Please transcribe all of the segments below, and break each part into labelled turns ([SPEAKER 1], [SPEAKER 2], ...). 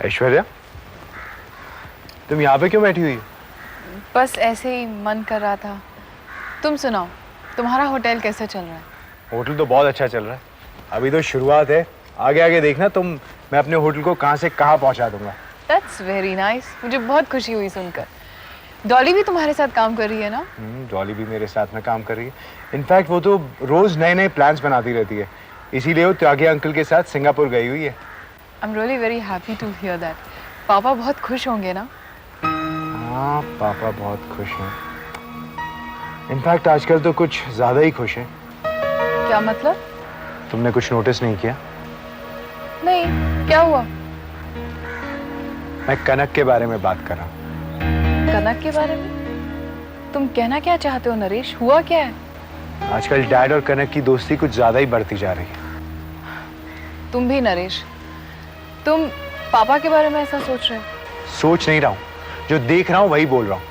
[SPEAKER 1] ऐश्वर्या, तुम यहाँ पे क्यों बैठी हुई हो?
[SPEAKER 2] बस ऐसे ही मन कर रहा था। तुम सुनाओ, तुम्हारा होटल कैसा चल रहा है?
[SPEAKER 1] होटल तो बहुत अच्छा चल रहा है। अभी तो शुरुआत है, आगे आगे देखना तुम। मैं अपने होटल को कहाँ से कहाँ पहुँचा दूंगा।
[SPEAKER 2] That's very nice। मुझे बहुत खुशी हुई सुनकर। डॉली भी तुम्हारे साथ काम कर रही है ना?
[SPEAKER 1] डॉली भी मेरे साथ में काम कर रही है। इनफैक्ट वो तो रोज नए नए प्लान्स बनाती रहती है, इसीलिए वो त्यागी अंकल के साथ सिंगापुर गई हुई है।
[SPEAKER 2] I'm really very happy to hear that। पापा बहुत खुश होंगे ना?
[SPEAKER 1] हाँ, पापा बहुत खुश हैं। इनफैक्ट आजकल तो कुछ ज्यादा ही खुश हैं।
[SPEAKER 2] क्या मतलब?
[SPEAKER 1] तुमने कुछ नोटिस नहीं किया?
[SPEAKER 2] नहीं, क्या हुआ?
[SPEAKER 1] मैं कनक के बारे में बात कर रहा हूँ।
[SPEAKER 2] कनक के बारे में? तुम कहना क्या चाहते हो नरेश? हुआ क्या है?
[SPEAKER 1] आजकल डैड और कनक की दोस्ती कुछ ज्यादा ही बढ़ती जा रही है।
[SPEAKER 2] तुम भी नरेश, तुम पापा के बारे में ऐसा सोच रहे हो?
[SPEAKER 1] सोच नहीं रहा हूँ, जो देख रहा हूँ वही बोल रहा हूँ।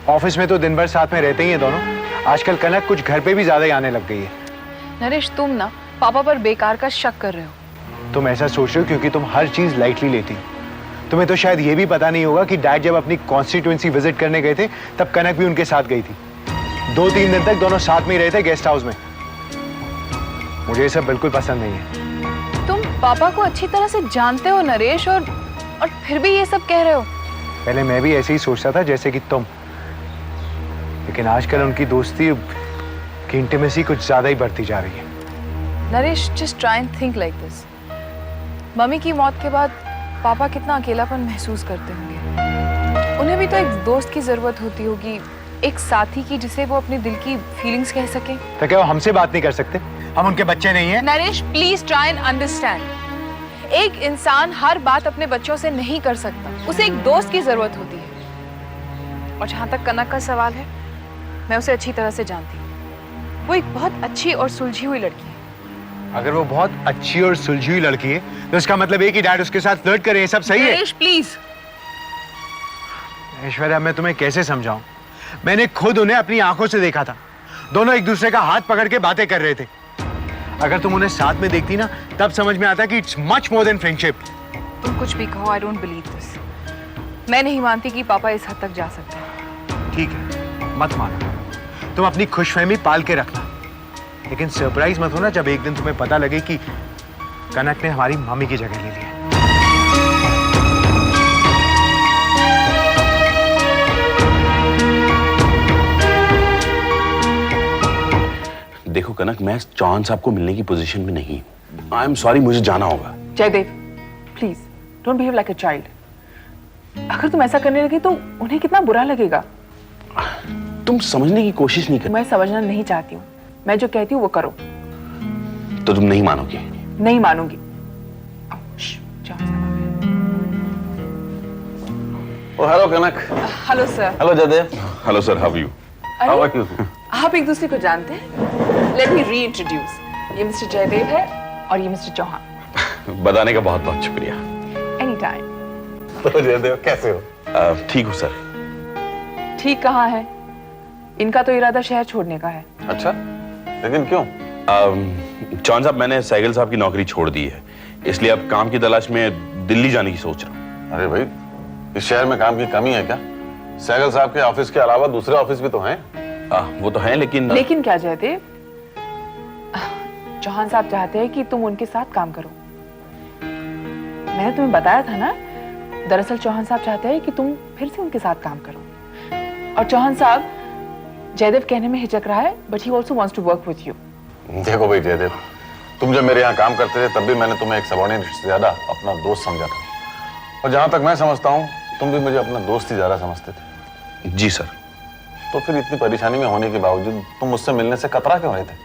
[SPEAKER 1] ऑफिस में तो दिन भर साथ में रहते ही हैं दोनों। आजकल कनक कुछ घर पे भी ज्यादा ही आने लग गई है।
[SPEAKER 2] नरेश, तुम ना पापा पर बेकार का शक कर रहे हो।
[SPEAKER 1] तुम ऐसा सोच रहे हो क्योंकि तुम हर चीज लाइटली लेती हो। तुम्हें तो शायद ये भी पता नहीं होगा कि डैड जब अपनी कॉन्स्टिट्यूएंसी विजिट करने गए थे तब कनक भी उनके साथ गई थी। 2-3 दिन तक दोनों साथ में ही रहे थे गेस्ट हाउस में। मुझे ये सब बिल्कुल पसंद नहीं है।
[SPEAKER 2] तुम पापा को अच्छी तरह से जानते हो नरेश, और फिर भी ये सब कह रहे हो।
[SPEAKER 1] पहले मैं भी ऐसे ही सोचता था जैसे कि तुम, लेकिन आजकल उनकी दोस्ती की इंटीमेसी कुछ ज्यादा ही बढ़ती जा रही है।
[SPEAKER 2] Naresh, just try and think like this. Mummy की मौत के बाद पापा कितना अकेलापन महसूस करते होंगे। उन्हें भी तो एक दोस्त की जरूरत होती होगी, एक साथी की जिसे वो अपने दिल की फीलिंग्स कह सके।
[SPEAKER 1] तो क्या वो हमसे बात नहीं कर सकते? हम उनके बच्चे नहीं हैं?
[SPEAKER 2] Naresh, please try and understand. एक इंसान हर बात अपने बच्चों से नहीं कर सकता, उसे एक दोस्त की जरूरत होती है। और जहां तक कनक का सवाल है, मैं उसे अच्छी तरह से जानती हूँ। वो एक बहुत अच्छी और सुलझी हुई लड़की है।
[SPEAKER 1] अगर वो बहुत अच्छी और सुलझी हुई लड़की है तो इसका मतलब है कि डैड उसके साथ फ्लर्ट करे। ये सब सही है?
[SPEAKER 2] नरेश, प्लीज।
[SPEAKER 1] ऐश्वर्या, मैं तुम्हें कैसे समझाऊं? मैंने खुद उन्हें अपनी आंखों से देखा था। दोनों एक दूसरे का हाथ पकड़ के बातें कर रहे थे। अगर तुम उन्हें साथ में देखती ना, तब समझ में आता कि it's much more than friendship.
[SPEAKER 2] तुम कुछ भी कहो, आई डोंट बिलीव दिस। मैं नहीं मानती कि पापा इस हद तक जा सकते हैं।
[SPEAKER 1] ठीक है, मत मानो। तुम अपनी खुशफहमी पाल के रखना, लेकिन सरप्राइज मत होना जब एक दिन तुम्हें पता लगे कि कनक ने हमारी मम्मी की जगह ले ली है।
[SPEAKER 3] देखो कनक, मैं चौहान साहब को मिलने की पोजीशन में नहीं हूं। आई एम सॉरी, मुझे जाना होगा।
[SPEAKER 4] Jaidev, please don't behave like a child. अगर तुम ऐसा करने लगी तो उन्हें कितना बुरा लगेगा।
[SPEAKER 3] तुम समझने की कोशिश नहीं कर।
[SPEAKER 4] मैं समझना नहीं चाहती हूँ। मैं जो कहती हूँ वो करो।
[SPEAKER 3] तो तुम नहीं मानोगे?
[SPEAKER 4] नहीं मानूंगी।
[SPEAKER 5] Hello Kanak.
[SPEAKER 4] Hello sir.
[SPEAKER 5] Hello Jaidev.
[SPEAKER 3] Hello sir, how are you?
[SPEAKER 5] How are you?
[SPEAKER 4] आप एक दूसरे को जानते हैं? Let me reintroduce. ये मिस्टर जयदेव है और ये मिस्टर चौहान।
[SPEAKER 3] बताने का बहुत बहुत शुक्रिया।
[SPEAKER 4] Any time.
[SPEAKER 5] तो जयदेव कैसे हो?
[SPEAKER 3] ठीक हूँ सर।
[SPEAKER 4] ठीक कहाँ है? इनका तो इरादा शहर छोड़ने का है।
[SPEAKER 5] अच्छा, लेकिन क्यों?
[SPEAKER 3] चौहान साहब, मैंने सहगल साहब की नौकरी छोड़ दी है, इसलिए अब काम की तलाश में दिल्ली जाने की सोच रहा हूँ।
[SPEAKER 5] अरे भाई, इस शहर में काम की कमी है क्या? सहगल साहब के ऑफिस के अलावा दूसरे ऑफिस भी तो हैं।
[SPEAKER 3] वो तो है,
[SPEAKER 4] लेकिन क्या जयदेव? चौहान साहब चाहते हैं कि तुम उनके साथ काम करो। मैंने तुम्हें बताया था ना, दरअसल चौहान साहब चाहते हैं कि तुम फिर से उनके साथ काम करो। और चौहान साहब, जयदेव कहने में हिचक रहा है, but he also wants to work with you.
[SPEAKER 5] देखो भाई जयदेव, तुम जब मेरे यहाँ काम करते थे तब भी मैंने तुम्हें एक सबॉर्डिनेट से ज्यादा अपना दोस्त समझा था, और जहां तक मैं समझता हूँ तुम भी मुझे अपना दोस्त ही ज्यादा समझते थे।
[SPEAKER 3] जी सर।
[SPEAKER 5] तो फिर इतनी परेशानी में होने के बावजूद तुम मुझसे मिलने से कतरा क्यों रहे थे?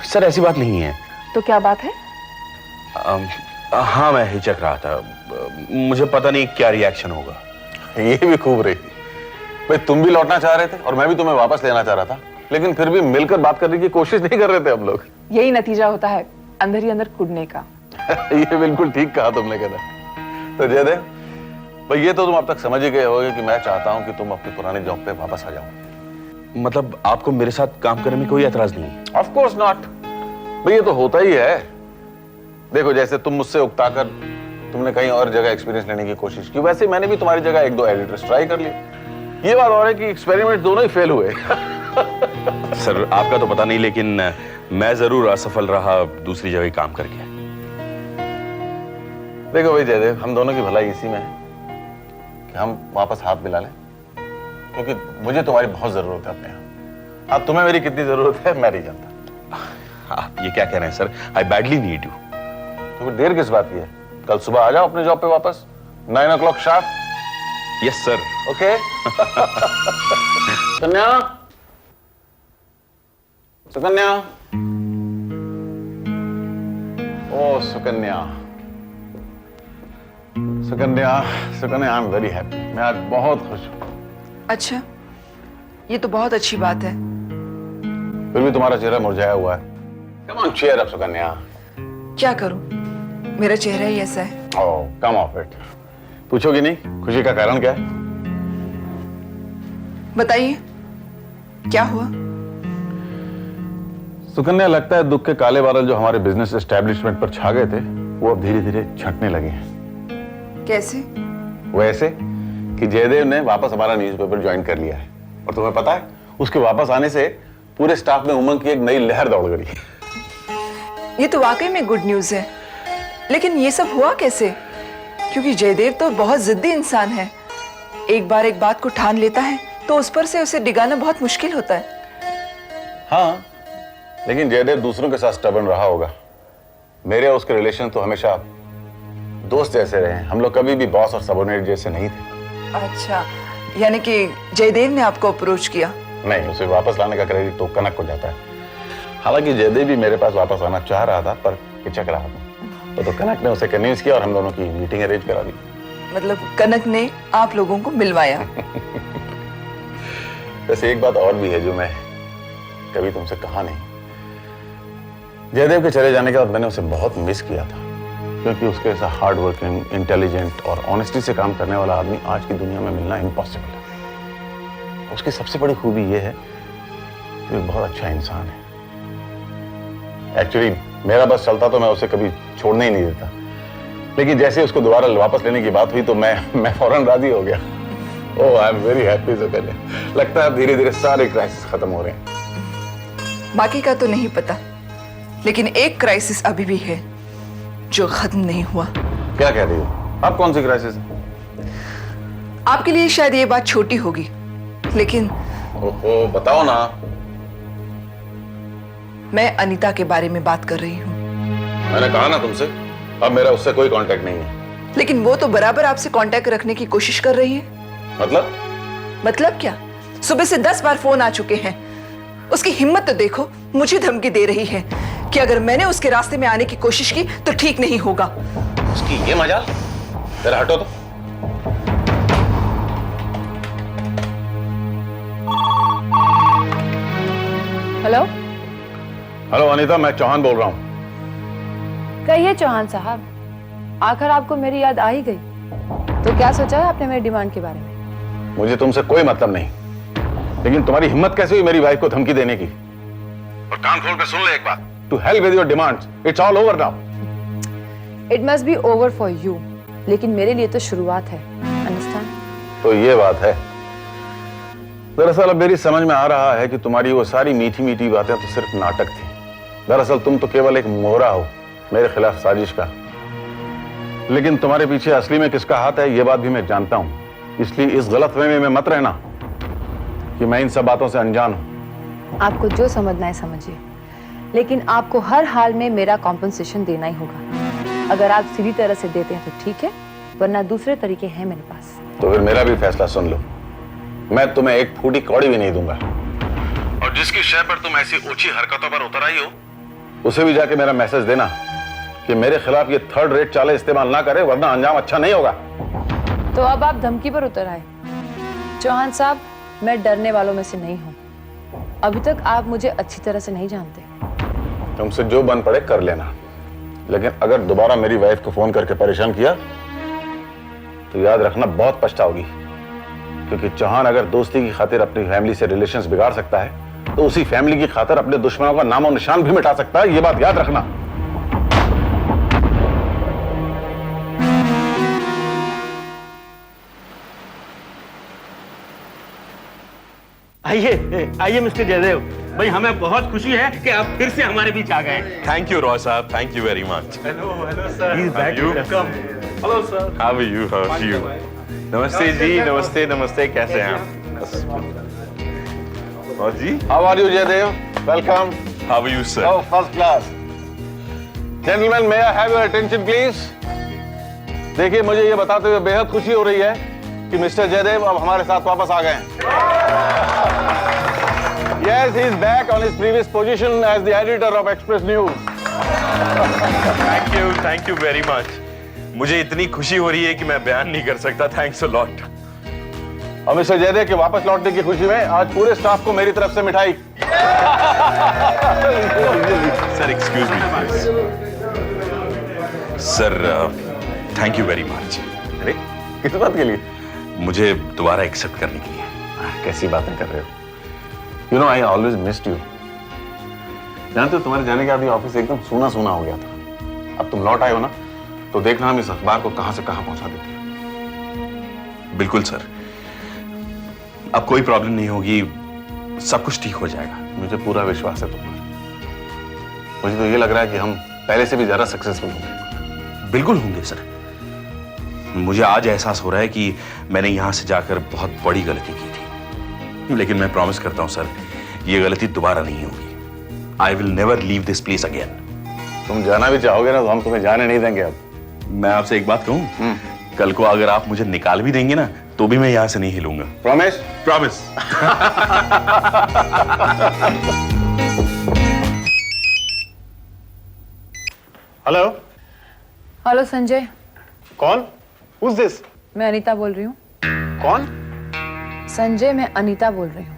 [SPEAKER 3] सर ऐसी बात नहीं है।
[SPEAKER 4] तो क्या बात है?
[SPEAKER 3] हाँ, मैं हिचक रहा था। मुझे पता नहीं क्या रिएक्शन होगा।
[SPEAKER 5] ये भी खूब रही भाई, तुम भी लौटना चाह रहे थे और मैं भी तुम्हें वापस लेना चाह रहा था, लेकिन फिर भी मिलकर बात करने की कोशिश नहीं कर रहे थे हम लोग।
[SPEAKER 4] यही नतीजा होता है अंदर ही अंदर कूदने का।
[SPEAKER 5] ये बिल्कुल ठीक कहा तुमने कहना। तो जयदेव भाई, ये तो तुम अब तक समझ ही गए होगे कि मैं चाहता हूं कि तुम अपनी पुरानी जॉब पे वापस आ जाओ।
[SPEAKER 3] मतलब आपको मेरे साथ काम करने में कोई एतराज नहीं है?
[SPEAKER 5] ऑफ कोर्स नॉट भाई, ये तो होता ही है। देखो, जैसे तुम मुझसे उकताकर तुमने कहीं और जगह एक्सपीरियंस लेने की कोशिश की। वैसे मैंने भी तुम्हारी जगह एक दो एडिटर्स ट्राई कर लिए। ये बात और है कि एक्सपेरिमेंट दोनों ही फेल हुए।
[SPEAKER 3] सर आपका तो पता नहीं, लेकिन मैं जरूर असफल रहा दूसरी जगह काम करके।
[SPEAKER 5] देखो भाई जयदेव, हम दोनों की भलाई इसी में है कि हम वापस हाथ मिला लें, क्योंकि मुझे तुम्हारी बहुत जरूरत है अपने यहाँ। अब तुम्हें मेरी कितनी जरूरत है मैं नहीं जानता।
[SPEAKER 3] आप ये क्या कह रहे हैं sir? I badly need you.
[SPEAKER 5] तो फिर देर किस बात की है? कल सुबह आ जाओ अपने जॉब पे वापस 9 o'clock sharp.
[SPEAKER 3] Yes sir.
[SPEAKER 5] Okay. Kanya, Sukanya, ओ Sukanya, Sukanya, Sukanya, I am very happy. मैं आज बहुत खुश हूँ।
[SPEAKER 6] अच्छा, ये तो बहुत अच्छी बात है।
[SPEAKER 5] फिर भी तुम्हारा चेहरा मुरझाया हुआ है। Come on cheer up Sukanya.
[SPEAKER 6] क्या करूं, मेरा चेहरा ही ऐसा है।
[SPEAKER 5] ओह कम ऑफ इट। पूछोगी नहीं खुशी का कारण क्या है?
[SPEAKER 6] बताइए क्या हुआ?
[SPEAKER 5] सुकन्या, लगता है दुख के काले बादल जो हमारे बिजनेस एस्टेब्लिशमेंट पर छा गए थे वो अब धीरे धीरे छंटने लगे हैं।
[SPEAKER 6] कैसे?
[SPEAKER 5] वैसे कि जयदेव ने वापस हमारा न्यूज़पेपर ज्वाइन कर लिया है, और तुम्हें पता है उसके वापस आने से पूरे स्टाफ में उमंग की एक नई लहर दौड़ गई।
[SPEAKER 6] ये तो वाकई में गुड न्यूज है, लेकिन ये सब हुआ कैसे? क्योंकि जयदेव तो बहुत जिद्दी इंसान है। एक बार एक बात को ठान लेता है तो उस पर से उसे डिगाना बहुत मुश्किल होता है।
[SPEAKER 5] हाँ, लेकिन जयदेव दूसरों के साथ स्टबर्न रहा होगा। मेरे और उसके रिलेशन तो हमेशा दोस्त जैसे रहे हैं। हम लोग कभी भी बॉस और सबऑर्डिनेट जैसे नहीं थे।
[SPEAKER 6] अच्छा, यानी कि जयदेव ने आपको अप्रोच किया?
[SPEAKER 5] नहीं, उसे वापस लाने का क्रेडिट तो कनक को जाता है। हालांकि जयदेव भी मेरे पास वापस आना चाह रहा था, पर हिचक रहा था। तो कनक ने उसे कन्विंस किया और हम दोनों की मीटिंग अरेंज करा दी।
[SPEAKER 6] मतलब कनक ने आप लोगों को मिलवाया?
[SPEAKER 5] वैसे एक बात और भी है जो मैं कभी तुमसे कहा नहीं। जयदेव के चले जाने के बाद मैंने उसे बहुत मिस किया था, क्योंकि उसके ऐसा हार्ड वर्किंग, इंटेलिजेंट और ऑनेस्टी से काम करने वाला आदमी आज की दुनिया में मिलना इम्पॉसिबल है। उसकी सबसे बड़ी खूबी यह है कि वो बहुत अच्छा इंसान है। एक्चुअली मेरा बस चलता तो मैं उसे कभी छोड़ने ही नहीं देता, लेकिन जैसे उसको दोबारा वापस लेने की बात हुई तो मैं फौरन राजी हो गया। Oh I am very happy Sukanya. लगता है धीरे धीरे सारे क्राइसिस खत्म हो रहे हैं।
[SPEAKER 6] बाकी का तो नहीं पता, लेकिन एक क्राइसिस अभी भी है जो खत्म नहीं हुआ।
[SPEAKER 5] क्या कह रही हो आप? कौन सी क्राइसिस है?
[SPEAKER 6] आपके लिए शायद ये बात छोटी होगी, लेकिन
[SPEAKER 5] ओहो बताओ ना।
[SPEAKER 6] मैं अनीता के बारे में बात कर रही हूँ।
[SPEAKER 5] मैंने कहा ना तुमसे, अब मेरा उससे कोई कांटेक्ट नहीं है।
[SPEAKER 6] लेकिन वो तो बराबर आपसे कांटेक्ट रखने की कोशिश कर रही है।
[SPEAKER 5] मतलब
[SPEAKER 6] क्या? सुबह से 10 बार फोन आ चुके हैं। उसकी हिम्मत तो देखो, मुझे धमकी दे रही है कि अगर मैंने उसके रास्ते में आने की कोशिश की तो ठीक नहीं होगा।
[SPEAKER 5] उसकी ये मजाल। जरा हटो तो।
[SPEAKER 7] हेलो
[SPEAKER 5] हेलो अनीता, मैं चौहान बोल रहा हूँ।
[SPEAKER 7] कहिए चौहान साहब, आखिर आपको मेरी याद आ ही गई। तो क्या सोचा है आपने मेरी डिमांड के बारे में?
[SPEAKER 5] मुझे तुमसे कोई मतलब नहीं, लेकिन तुम्हारी हिम्मत कैसे हुई मेरी वाइफ को धमकी देने की? और कान खोल कर सुन ले एक बात, to hell with your demands, it's all over now.
[SPEAKER 7] It must be over for you, लेकिन मेरे लिए तो शुरुआत है। अंडरस्टैंड?
[SPEAKER 5] तो ये बात है। दरअसल अब मेरी समझ में आ रहा है कि तुम्हारी वो सारी मीठी मीठी बातें तो सिर्फ नाटक थी। दरअसल तुम तो केवल एक मोहरा हो मेरे खिलाफ साजिश का, लेकिन तुम्हारे पीछे असली में किसका हाथ है ये बात भी मैं जानता हूं। इसलिए इस गलतफहमी में मत रहना कि मैं इन सब बातों से अनजान हूं।
[SPEAKER 7] आपको जो समझना है समझिए, लेकिन आपको हर हाल में मेरा कॉम्पनसेशन देना ही होगा। अगर आप सीधी तरह से देते हैं तो ठीक है, वरना दूसरे तरीके हैं मेरे पास।
[SPEAKER 5] तो फिर मेरा भी फैसला सुन लो। मैं तुम्हें एक फूटी कौड़ी भी नहीं दूंगा, और जिसकी शय पर तुम ऐसी ऊंची हरकतों पर उतर आई हो उसे भी जाके मेरा मैसेज देना कि मेरे खिलाफ ये थर्ड रेट चालें इस्तेमाल ना करे, वरना अंजाम अच्छा नहीं होगा।
[SPEAKER 7] तो अब आप धमकी पर उतर आए। चौहान साहब, मैं डरने वालों में से नहीं हूं। अभी तक आप मुझे अच्छी तरह से नहीं जानते।
[SPEAKER 5] तुमसे जो बन पड़े कर लेना, लेकिन अगर दोबारा मेरी वाइफ को फोन करके परेशान किया तो याद रखना बहुत पछताओगी, क्योंकि चौहान अगर दोस्ती की खातिर अपनी फैमिली से रिलेशंस बिगाड़ सकता है तो उसी फैमिली की खातिर अपने दुश्मनों का नामो निशान भी मिटा सकता है। ये बात याद रखना।
[SPEAKER 8] आइए आइए मिस्टर जयदेव भाई, हमें बहुत खुशी है कि आप फिर से हमारे बीच आ गए।
[SPEAKER 3] थैंक यू रॉय साहब, thank you very much.
[SPEAKER 8] Hello sir.
[SPEAKER 3] He's back.
[SPEAKER 8] Welcome. Hello sir.
[SPEAKER 3] How are you, how are you? नमस्ते जी, नमस्ते नमस्ते, कैसे हैं आप? और जी,
[SPEAKER 5] how are you Jaidev? Welcome.
[SPEAKER 3] How are you sir?
[SPEAKER 5] Oh, first class. Gentlemen, may I have your attention, please? देखिए, मुझे ये बताते हुए बेहद खुशी हो रही है कि मिस्टर जयदेव अब हमारे साथ वापस आ गए हैं। Yes, he is back on his previous position as the editor of Express News.
[SPEAKER 3] Thank you very much. मुझे इतनी खुशी हो रही है कि मैं बयान नहीं कर सकता। Thanks a lot.
[SPEAKER 5] और मिस्टर जयदेव के वापस लौटने की खुशी में आज पूरे स्टाफ को मेरी तरफ से मिठाई।
[SPEAKER 3] Sir excuse me sir, thank you very much.
[SPEAKER 5] अरे किस बात के लिए?
[SPEAKER 3] मुझे दोबारा एक्सेप्ट करने के लिए।
[SPEAKER 5] कैसी बातें कर रहे हो? You know I always missed you. जानते हो तुम्हारे जाने के बाद ये ऑफिस एकदम सूना सूना हो गया था। अब तुम लौट आए हो ना, तो देखना हम इस अखबार को कहां से कहां पहुंचा देते हैं।
[SPEAKER 3] बिल्कुल सर, अब कोई प्रॉब्लम नहीं होगी, सब कुछ ठीक हो जाएगा।
[SPEAKER 5] मुझे पूरा विश्वास है तुम पर। मुझे तो ये लग रहा है कि हम पहले से भी ज्यादा सक्सेसफुल होंगे।
[SPEAKER 3] बिल्कुल होंगे सर। मुझे आज एहसास हो रहा है कि मैंने यहां से जाकर बहुत बड़ी गलती की थी, लेकिन मैं प्रॉमिस करता हूं सर, ये गलती दोबारा नहीं होगी। I will never leave this place again.
[SPEAKER 5] तुम जाना भी चाहोगे ना तो हम तुम्हें जाने नहीं देंगे। अब
[SPEAKER 3] मैं आपसे एक बात कहूं, कल को अगर आप मुझे निकाल भी देंगे ना, तो भी मैं यहां से नहीं हिलूंगा।
[SPEAKER 5] Promise?
[SPEAKER 3] Promise.
[SPEAKER 1] Hello.
[SPEAKER 7] Hello Sanjay,
[SPEAKER 1] कौन? Who's this?
[SPEAKER 7] मैं अनीता बोल रही हूँ।
[SPEAKER 1] कौन?
[SPEAKER 7] संजय, मैं अनीता बोल रही हूँ।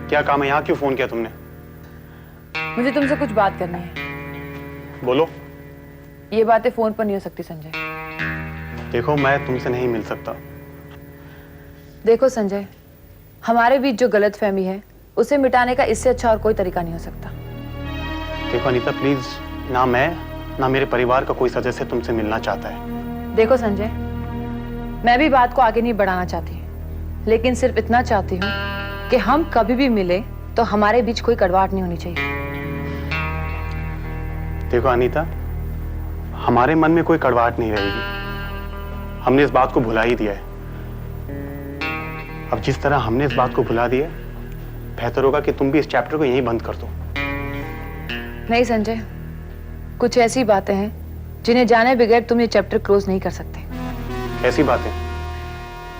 [SPEAKER 1] क्या काम है? यहाँ क्यों फोन किया तुमने?
[SPEAKER 7] मुझे तुमसे कुछ बात करनी है।
[SPEAKER 1] बोलो।
[SPEAKER 7] ये बातें फोन पर नहीं हो सकती संजय।
[SPEAKER 1] देखो, मैं तुमसे नहीं मिल सकता।
[SPEAKER 7] देखो संजय, हमारे बीच जो गलतफहमी है उसे मिटाने का इससे अच्छा और कोई तरीका नहीं हो सकता।
[SPEAKER 1] देखो अनीता, प्लीज, ना मैं ना मेरे परिवार का कोई सदस्य तुमसे मिलना चाहता है।
[SPEAKER 7] देखो संजय, मैं भी बात को आगे नहीं बढ़ाना चाहती, लेकिन सिर्फ इतना चाहती हूँ कि हम कभी भी मिले तो हमारे बीच कोई कड़वाहट नहीं होनी चाहिए।
[SPEAKER 1] देखो अनीता, हमारे मन में कोई कड़वाहट नहीं रहेगी। हमने इस बात को भुला ही दिया है। अब जिस तरह हमने इस बात को भुला दिया, बेहतर होगा कि तुम भी इस चैप्टर को यहीं बंद कर दो।
[SPEAKER 7] नहीं संजय, कुछ ऐसी बातें हैं जिन्हें जाने बगैर तुम ये चैप्टर क्लोज नहीं कर सकते।
[SPEAKER 1] कैसी बातें?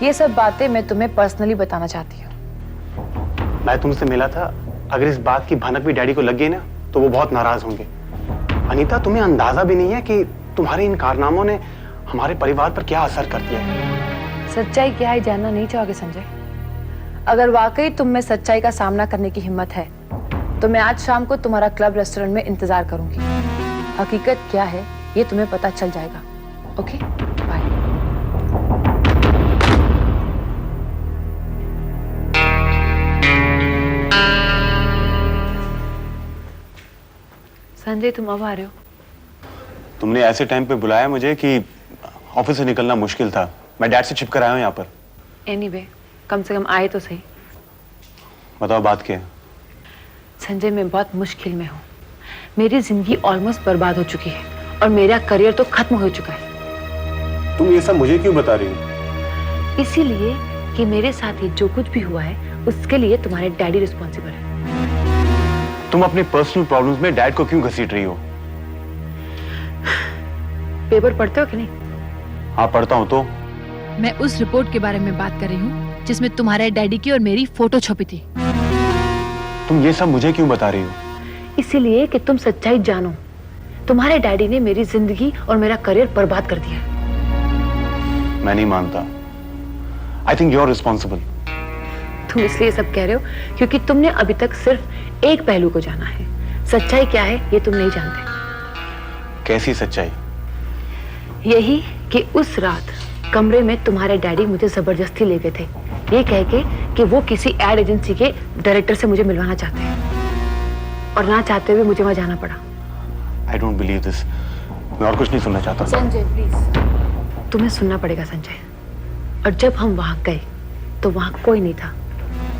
[SPEAKER 7] ये सब बातें मैं तुम्हें पर्सनली बताना चाहती हूँ।
[SPEAKER 1] मैं तुमसे मिला था, अगर इस बात की भनक भी डैडी को लग गई ना, तो वो बहुत नाराज होंगे। अनीता, तुम्हें अंदाजा भी नहीं है कि तुम्हारे इन कारनामों ने हमारे परिवार पर क्या असर कर दिया है।
[SPEAKER 7] सच्चाई क्या है जानना नहीं चाहोगे संजय? अगर वाकई तुम में सच्चाई का सामना करने की हिम्मत है तो मैं आज शाम को तुम्हारा क्लब रेस्टोरेंट में इंतजार करूंगी। हकीकत क्या है ये तुम्हें पता चल जाएगा। Okay, bye. संजय, तुम अब आ रहे हो?
[SPEAKER 1] तुमने ऐसे टाइम पे बुलाया मुझे कि ऑफिस से निकलना मुश्किल था। मैं डैड से छिप कर आया हूँ यहाँ पर।
[SPEAKER 7] एनीवे, कम से कम आए तो सही।
[SPEAKER 1] बताओ, बात क्या है?
[SPEAKER 7] संजय, मैं बहुत मुश्किल में हूँ। मेरी जिंदगी ऑलमोस्ट बर्बाद हो चुकी है और मेरा करियर तो खत्म हो चुका है।
[SPEAKER 1] तुम ये सब मुझे क्यों बता रही हो?
[SPEAKER 7] इसीलिए कि मेरे साथ ही जो कुछ भी हुआ है उसके लिए तुम्हारे डैडी रिस्पॉन्सिबल है।
[SPEAKER 1] तुम अपने पर्सनल प्रॉब्लम्स में डैड को क्यों घसीट रही हो?
[SPEAKER 7] पेपर पढ़ते हो कि नहीं?
[SPEAKER 1] हाँ, पढ़ता हूँ। तो
[SPEAKER 9] मैं उस रिपोर्ट के बारे में बात कर रही हूँ जिसमें तुम्हारे डैडी की और मेरी फोटो छपी थी।
[SPEAKER 1] तुम ये सब मुझे क्यों बता रही हो?
[SPEAKER 7] इसीलिए कि तुम सच्चाई जानो। तुम्हारे डैडी ने मेरी जिंदगी और मेरा करियर बर्बाद कर दिया।
[SPEAKER 1] मैं नहीं मानता। I think you are responsible.
[SPEAKER 7] तुम इसलिए सब कह रहे हो क्योंकि तुमने अभी तक सिर्फ एक पहलू को जाना है। सच्चाई क्या है ये तुम नहीं जानते।
[SPEAKER 1] कैसी सच्चाई?
[SPEAKER 7] यही कि उस रात कमरे में तुम्हारे डैडी मुझे जबरदस्ती ले गए थे, ये कह के कि वो किसी एड एजेंसी के डायरेक्टर से मुझे मिलवाना चाहते हैं, और ना चाहते हुए मुझे वहां जाना पड़ा।
[SPEAKER 1] I don't believe this. मैं और कुछ नहीं सुनना चाहता।
[SPEAKER 7] संजय प्लीज। तुम्हें सुनना पड़ेगा संजय। और जब हम वहां गए तो वहां कोई नहीं था,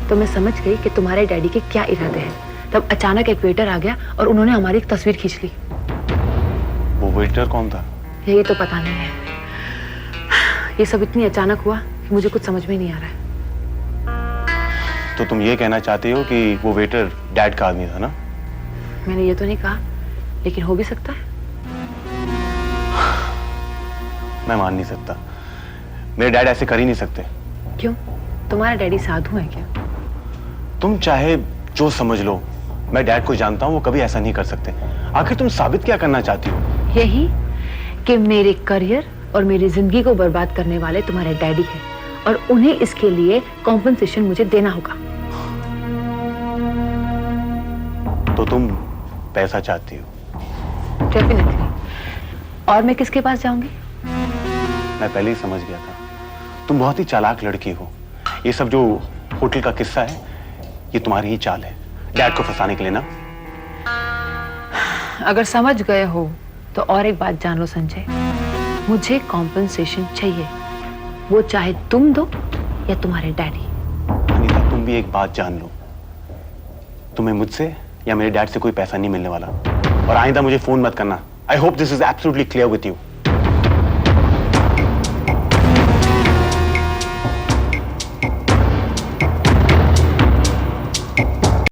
[SPEAKER 7] तो मैं समझ गई कि तुम्हारे डैडी के क्या इरादे हैं। तब अचानक एक वेटर आ गया और उन्होंने हमारी एक तस्वीर खींच ली।
[SPEAKER 10] वो वेटर कौन था?
[SPEAKER 7] यही तो पता नहीं है। ये सब इतनी अचानक हुआ कि मुझे कुछ समझ में नहीं आ रहा है।
[SPEAKER 10] तो तुम ये कहना चाहते हो कि वो वेटर डैड का आदमी था ना?
[SPEAKER 7] मैंने ये तो नहीं कहा, लेकिन हो भी सकता है।
[SPEAKER 10] मैं मान नहीं सकता, मेरे डैड ऐसे कर ही नहीं सकते।
[SPEAKER 7] क्यों? तुम्हारा डैडी साधु है क्या?
[SPEAKER 10] तुम चाहे जो समझ लो, मैं डैड को जानता हूं, वो कभी ऐसा नहीं कर सकते। आखिर तुम साबित क्या करना चाहती हो?
[SPEAKER 7] यही कि मेरे करियर और मेरी जिंदगी को बर्बाद करने वाले तुम्हारे डैडी हैं और उन्हें इसके लिए कॉम्पनसेशन मुझे देना होगा।
[SPEAKER 10] तो तुम पैसा चाहती हो?
[SPEAKER 7] डेफिनेटली। और मैं किसके पास जाऊंगी?
[SPEAKER 10] मैं पहले ही समझ गया था, तुम बहुत ही चालाक लड़की हो। ये सब जो होटल का किस्सा है, ये तुम्हारी ही चाल है, डैड को फंसाने के लिए ना?
[SPEAKER 7] अगर समझ गए हो तो और एक बात जान लो संजय, मुझे कॉम्पनसेशन चाहिए, वो चाहे तुम दो या तुम्हारे डैडी।
[SPEAKER 10] अनीता, तुम भी एक बात जान लो, तुम्हें मुझसे या मेरे डैड से कोई पैसा नहीं मिलने वाला। और आइंदा मुझे फोन मत करना। I hope this is absolutely clear with you.